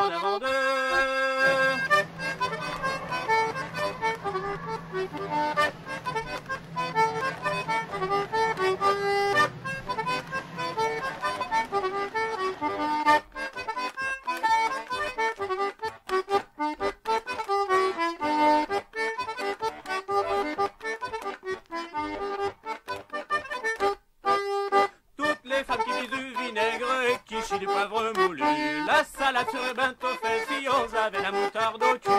en avant d'eux. Du poivre moulu, la salade sur le bento fait fillons avec la moutarde au cul.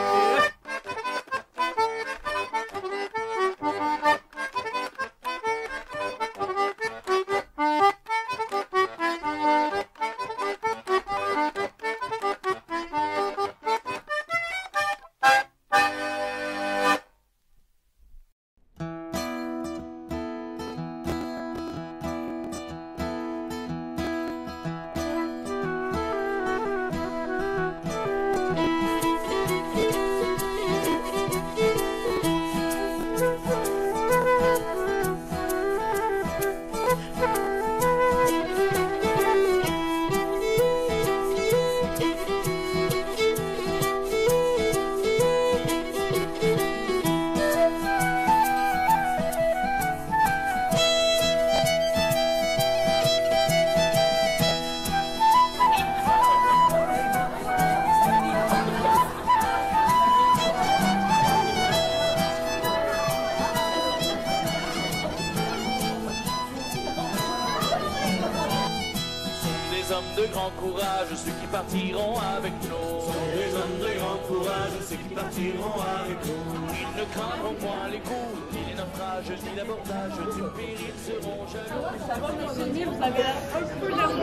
De grand courage, ceux qui partiront avec nous. Sont des hommes de grand courage, ceux qui partiront avec nous. Ils ne craindront point les coups, ni les naufrages, ni l'abordage, du péril seront jaloux. Ça va, monsieur, vous avez un peu l'air de...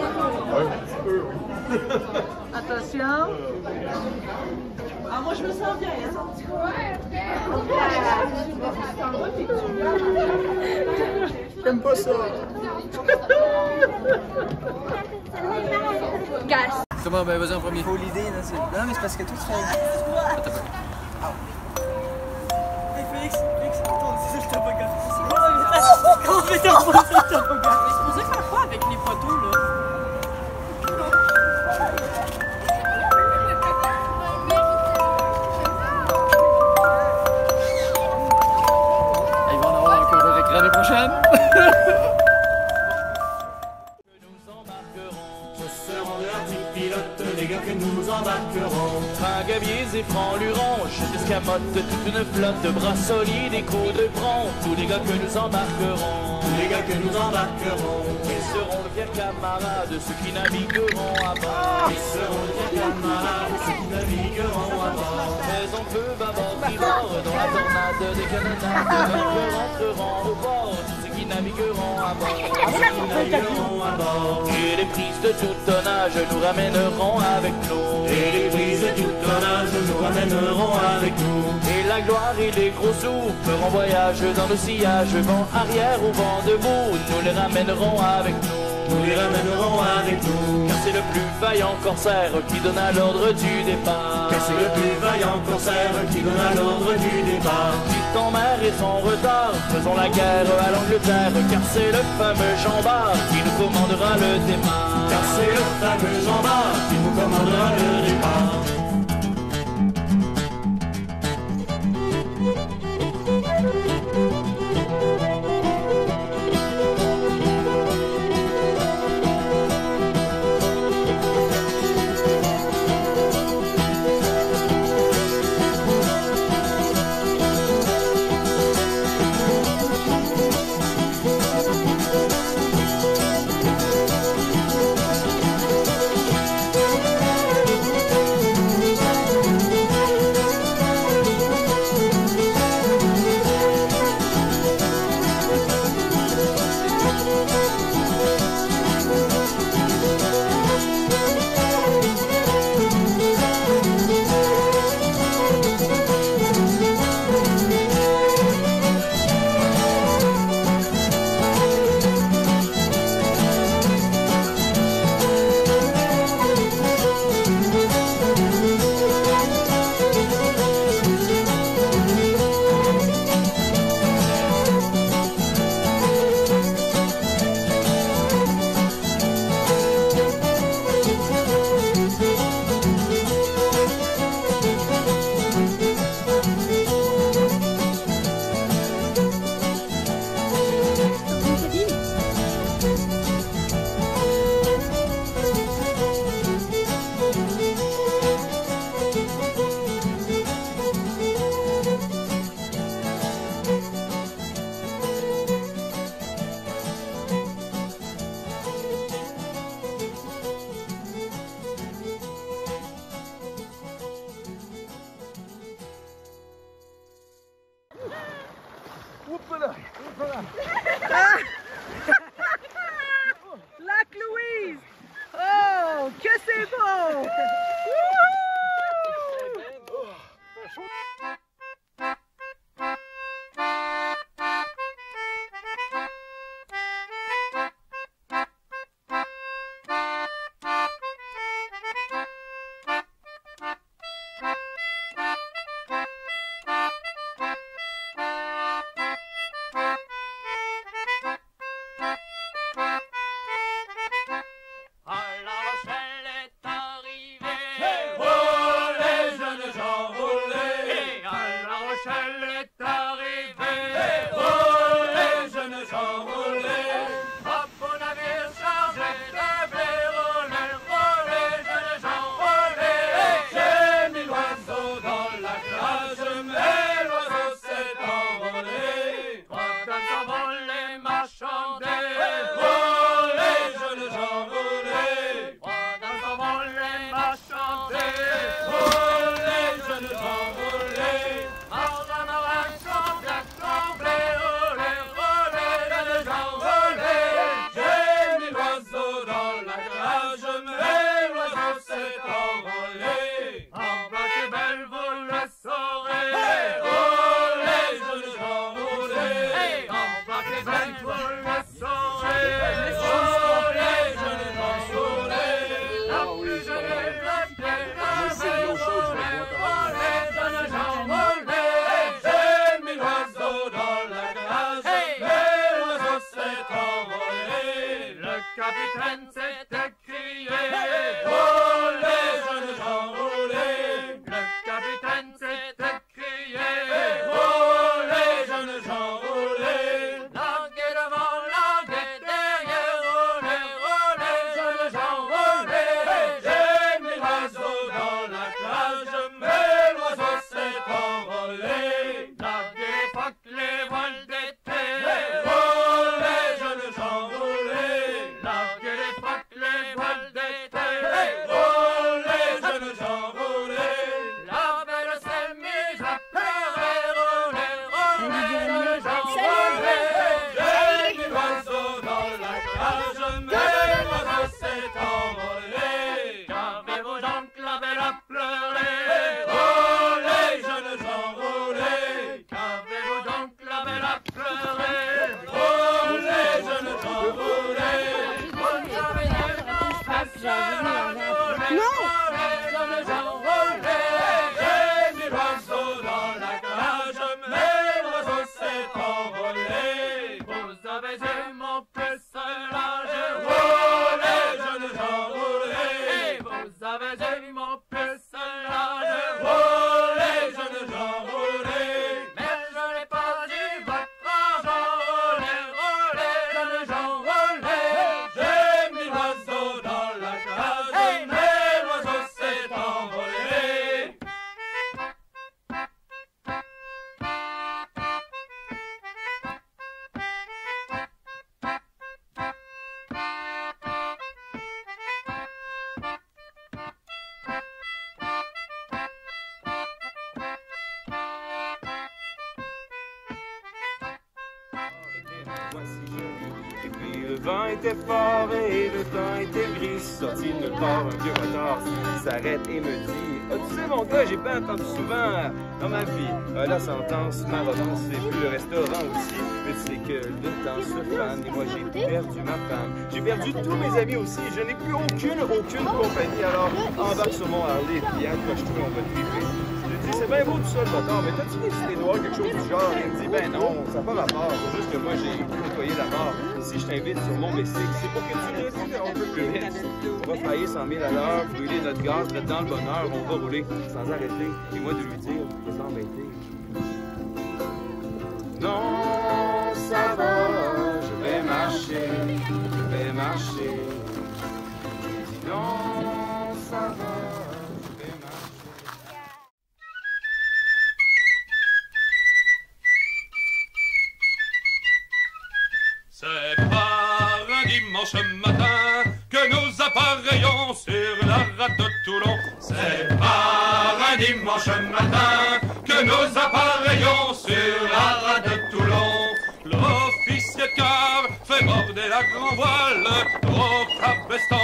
Oui, un petit peu, oui. Attention. Ah, moi, je me sens bien, hein. J'aime pas ça. Gas. Comment? Ben vas-y en premier. Faut l'idée, là. Non, mais c'est parce que toi, tu fais... Hey, Félix, attends, c'est ça, je t'ai pas gaffe. Comment on fait ça, je t'ai pas gaffe. Mais c'est supposé faire quoi avec les poteaux, là? Ils vont en avoir encore de récré l'année prochaine. Ce seront de l'article pilote, les gars que nous embarquerons. Tringaviers et francs-lurons, jeux d'escamote, toute une flotte de bras solides et coups de bronze. Tous les gars que nous embarquerons. Tous les gars que nous embarquerons. Ils seront de fiers camarades, ceux qui navigueront à bord. Ils seront de fiers camarades, ceux qui navigueront à bord. Mais on peut bâbord tribord, dans la tornade des canonnades, vainqueurs entreront au bord, tous ceux qui navigueront à bord. Qui navigueront à bord. Et les prises de tout tonnage nous ramèneront avec nous. Et les prises de tout tonnage nous ramèneront avec nous. Et la gloire et les gros sous feront voyage dans nos sillages, vent arrière ou vent debout, nous les ramènerons avec nous. Nous les ramènerons avec nous. Car c'est le plus vaillant corsaire qui donna l'ordre du départ. Car c'est le plus vaillant corsaire qui donna l'ordre du départ. Quitte en mer et son retard, faisons la guerre à l'Angleterre. Car c'est le fameux Jean Bart qui nous commandera le départ. Car c'est le fameux Jean Bart qui nous commandera le départ. Lac Louise! Oh, que c'est beau! Et puis le vent était fort et le temps était gris. Sorti de nulle part, un vieux retard s'arrête et me dit: ah, tu sais mon gars, j'ai pas entendu souvent dans ma vie la sentence, ma revanche, c'est plus le restaurant aussi. Mais tu sais que le temps se fane et moi j'ai perdu ma femme. J'ai perdu tous mes amis aussi, je n'ai plus aucune compagnie. Alors embarque sur mon Harley et puis accroche-toi, on va triper. Je dis: c'est bien beau tout ça le bâtard, mais t'as-tu décidé de voir quelque chose du genre? Il me dit: ben non, ça n'a pas rapport, c'est juste que moi j'ai côtoyé la mort. Si je t'invite sur mon bicycle, c'est pour que tu restes un peu plus vite. On va flyer 100 000 à l'heure, brûler notre gaz, être dans le bonheur, on va rouler sans arrêter. Et moi de lui dire: vous embêtez. Non, ça va, je vais marcher, je vais marcher. Non, ça va. C'est par un dimanche matin que nous appareillons sur la rade de Toulon. C'est par un dimanche matin que nous appareillons sur la rade de Toulon. fait border la grand voile, au cabestan,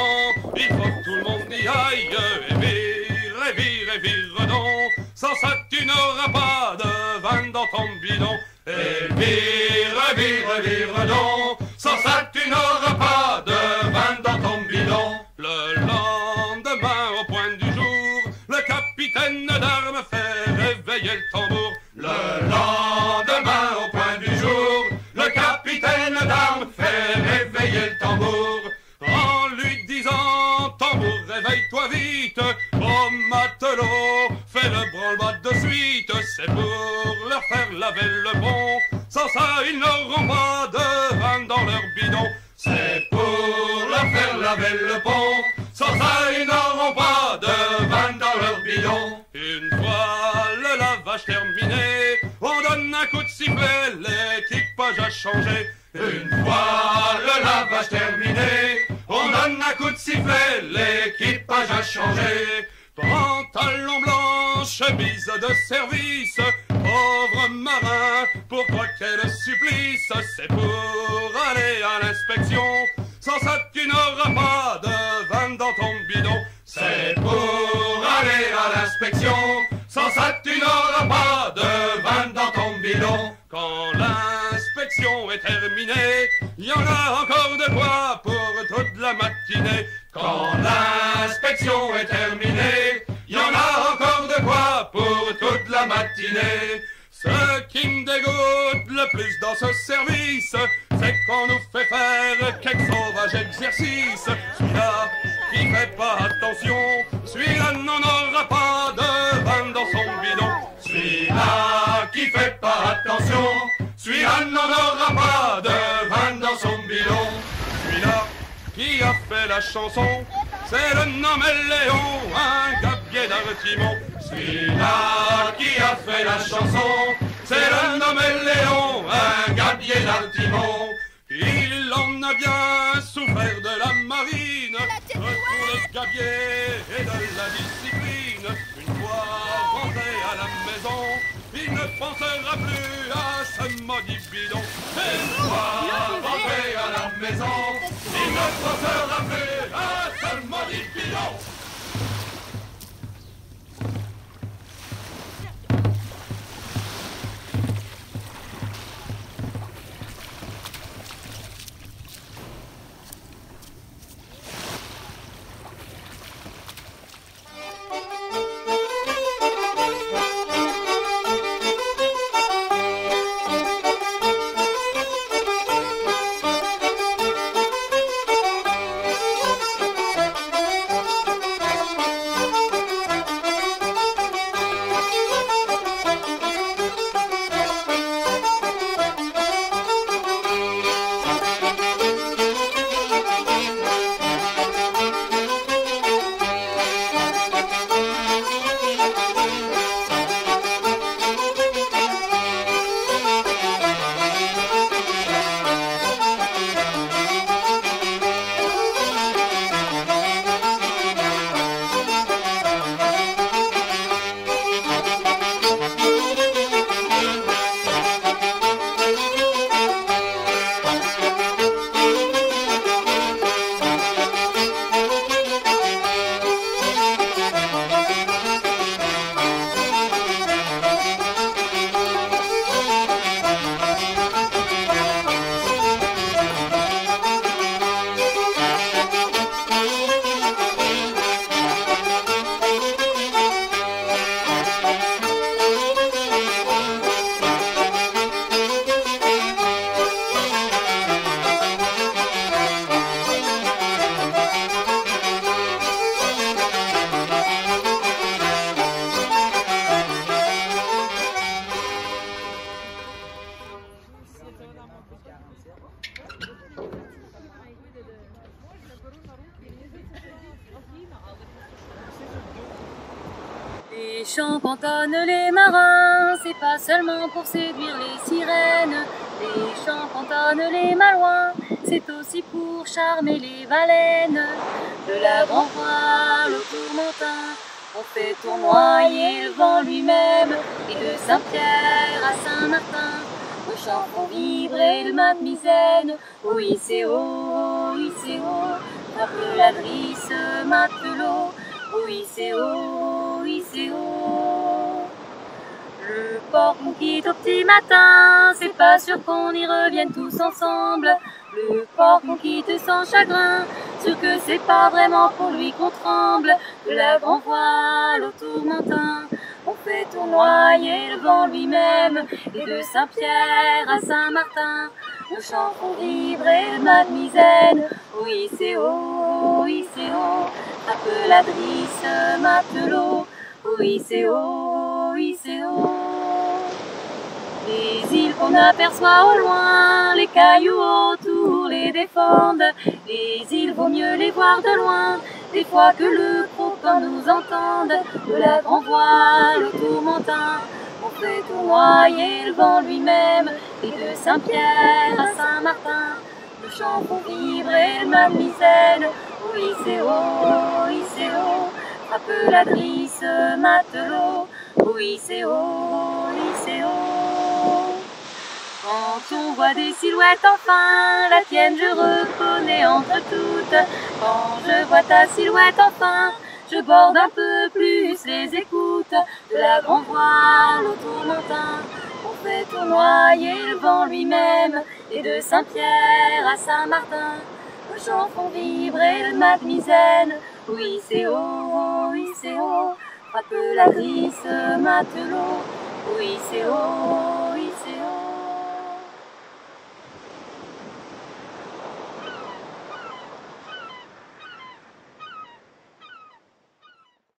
il faut que tout le monde y aille, et vire donc, sans ça tu n'auras pas de vin dans ton bidon, et vire donc, sans ça tu n'auras pas de vin dans ton bidon. Le lendemain au point du jour, le capitaine d'armes fait réveiller le tambour. Le lendemain au point du jour, le capitaine d'armes fait réveiller le tambour. En lui disant, tambour réveille-toi vite, oh matelot, fais le branle-bas de suite, c'est pour leur faire laver le pont, sans ça ils n'auront pas de vin dans leur bidon. C'est pour leur faire laver le pont, sans ça ils n'auront pas de vin dans leur bidon. Une fois le lavage terminé, on donne un coup de sifflet, l'équipage a changé. Une fois le lavage terminé, on donne un coup de sifflet, l'équipage a changé. Pantalon blanc, chemise de service, pauvre marin, pourquoi quel supplice? C'est pour aller à l'inspection, sans ça tu n'auras pas de vin dans ton bidon. C'est pour aller à l'inspection, sans ça tu n'auras pas de vin dans ton bidon. Quand l'inspection est terminée, il y en a encore de quoi pour toute la matinée. Quand l'inspection est terminée, il y en a encore de quoi pour toute la matinée. Ce qui me dégoûte le plus dans ce service, c'est qu'on nous fait faire quelques sauvages exercices. Celui-là qui fait pas attention, celui-là n'en aura pas de vin dans son bidon. Celui-là qui fait pas attention, celui-là n'en aura pas de vin dans son bidon. Celui-là qui a fait la chanson, c'est le nommé Léon, un gabier d'Artimon. Celui-là qui a fait la chanson, c'est le nommé Léon, un gabier d'Artimon. Il en a bien souffert de la marine, pour le gabier et de la discipline. Une fois rentré à la maison, il ne pensera plus à ce maudit bidon. Une fois rentré à la maison, il ne pensera plus à ce maudit bidon. Les chants qu'entonnent les marins, c'est pas seulement pour séduire les sirènes. Les chants qu'entonnent les malouins, c'est aussi pour charmer les baleines. De la grand voile au tourmentin, on fait tournoyer le vent lui-même. Et de Saint-Pierre à Saint-Martin, on chants font vibrer le mat misaine. Oui, c'est haut, oui, c'est haut. Frappe la drisse, matelot. Oui, c'est haut, oui, c'est haut. Le port qu'on quitte au petit matin, c'est pas sûr qu'on y revienne tous ensemble. Le port qu'on quitte sans chagrin, sûr que c'est pas vraiment pour lui qu'on tremble. De la grand voile au tourmentin, on fait tournoyer le vent lui-même. Et de Saint-Pierre à Saint-Martin, nos chants font vibrer le mat misaine. Oui, c'est haut, oui, c'est haut. Frappe la drisse, matelot. Oui, c'est haut, oui, c'est haut. Les îles qu'on aperçoit au loin, les cailloux autour les défendent. Les îles, vaut mieux les voir de loin, des fois que le croquant nous entende. De la grand voile au tourmentin, on fait tournoyer le vent lui-même. Et de Saint-Pierre à Saint-Martin, nos chants font vibrer le mat misaine. Oui, c'est haut, oui, c'est haut. Frappe la drisse, matelot. Oui, c'est haut, oui, c'est haut. Quand on voit des silhouettes enfin, la tienne je reconnais entre toutes. Quand je vois ta silhouette enfin, je borde un peu plus les écoutes. De la grand voile au tourmentin, on fait tournoyer le vent lui-même. Et de Saint-Pierre à Saint-Martin, nos chants font vibrer le mat misaine. Oui, c'est haut, oui, c'est haut. Frappe la drisse, matelot. Oui, c'est haut.